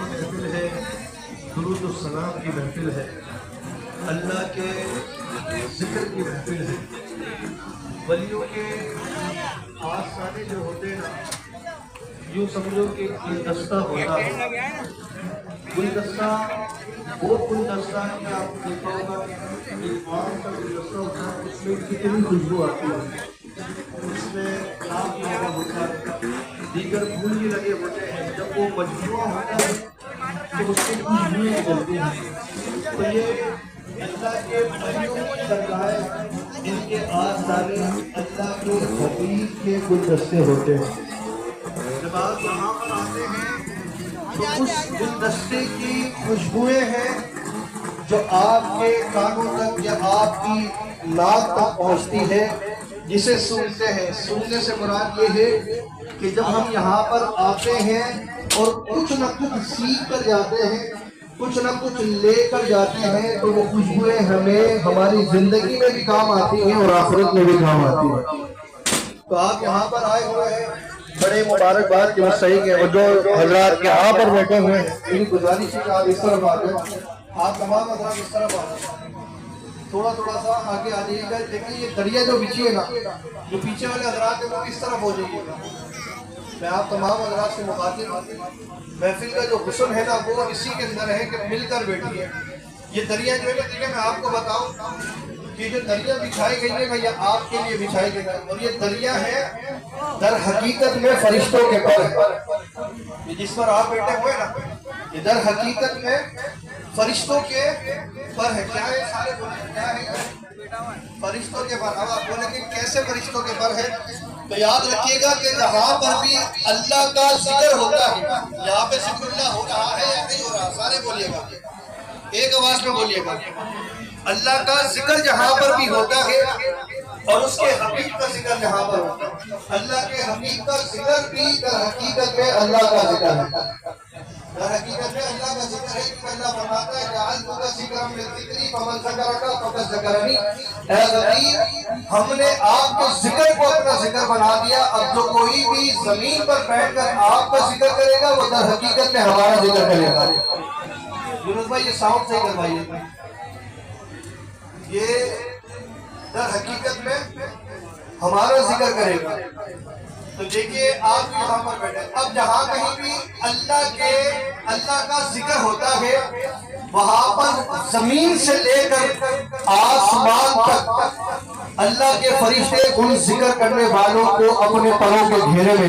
محفل ہے، درود و سلام کی محفل ہے، اللہ کے ذکر کی محفل ہے۔ ولیوں کے آستانے جو ہوتے ہیں نا، یوں سمجھو کہ گلدستہ ہوتا ہے۔ گلدستہ وہ گلدستہ ہے کہ آپ کو دیکھا ہوگا ایک عام کا گلدستہ ہوتا ہے، اس میں کتنی خوشبو آتی ہے، اس میں گلاب لگا ہوتا ہے، دیگر پھول بھی لگے ہوتے ہیں۔ جب وہ مجموعہ ہوتا ہے تو اس کی خوشبوئیں نکلتی ہیں۔ تو یہ اللہ کے ولیوں کی درگاہیں، ان کے آستانے اللہ کے حبیب کے گلدستے ہوتے ہیں۔ جب آپ یہاں پر آتے ہیں تو اس گلدستے کی خوشبوئیں ہیں جو آپ کے کانوں تک یا آپ کی ناک تک پہنچتی ہے، جسے سونگتے ہیں۔ سونگنے سے مراد یہ ہے کہ جب ہم یہاں پر آتے ہیں اور کچھ نہ کچھ سیکھ کر جاتے ہیں، کچھ نہ کچھ لے کر جاتے ہیں، تو وہ خوشبوئیں ہمیں ہماری زندگی میں بھی کام آتی ہیں اور آخرت میں بھی کام آتی ہیں۔ تو آپ یہاں پر آئے ہوئے ہیں، بڑے مبارکباد کہ وہ صحیح ہے، اور جو حضرات یہاں پر بیٹھے ہوئے ہیں میری گزارش ہے کہ آپ اس طرف آ جائیں۔ آپ تمام حضرات اس طرف آ جائیں، تھوڑا سا آگے آ جائیے گا۔ دیکھیں یہ دریا جو بچھی ہے نا، جو پیچھے والے حضرات ہیں وہ کس طرف ہو جائیے گا۔ میں آپ تمام حضرات سے مخاطب ہوں، محفل کا جو حسن ہے نا وہ اسی کے اندر ہے کہ مل کر بیٹھی ہے۔ یہ دریا جو ہے نا، دیکھیں میں آپ کو بتاؤں کہ جو دریا بچھائی گئی ہے یہ آپ کے لیے بچھائی گئی ہے، اور یہ دریا ہے در حقیقت میں فرشتوں کے پر ہے۔ یہ جس پر آپ بیٹھے ہوئے نا، یہ در حقیقت میں فرشتوں کے پر ہے۔ کیا ہے سارے بولے، کیا ہے؟ فرشتوں کے پر۔ اب آپ بولیں کہ کیسے فرشتوں کے پر ہے؟ تو یاد رکھیے گا کہ جہاں پر بھی اللہ کا ذکر ہوتا ہے، یہاں پہ ذکر اللہ ہو رہا ہے یا نہیں ہو رہا، سارے بولیے گا، ایک آواز میں بولیے گا۔ اللہ کا ذکر جہاں پر بھی ہوتا ہے اور اس کے حبیب کا ذکر جہاں پر ہوتا ہے، اللہ کے حبیب کا ذکر بھی در حقیقت میں اللہ کا ذکر ہے۔ در حقیقت میں اللہ کا ذکر ہے، کیونکہ اللہ فرماتا ہے جعلتک ذکرا من ذکری فمن ذکرک فقد ذکرنی۔ اے غریب، ہم نے آپ کے ذکر کو اپنا ذکر بنا دیا، اب جو کوئی بھی زمین پر بیٹھ کر آپ کا ذکر کرے گا وہ در حقیقت میں ہمارا ذکر کرے گا۔ یونس بھائی یہ ساؤنڈ صحیح کروائیے۔ یہ در حقیقت میں ہمارا ذکر کرے گا۔ تو دیکھیے آپ یہاں پر بیٹھے، اب جہاں کہیں بھی اللہ کا ذکر ہوتا ہے وہاں پر زمین سے لے کر آسمان تک اللہ کے فرشتے ان ذکر کرنے والوں کو اپنے پروں کے گھیرے میں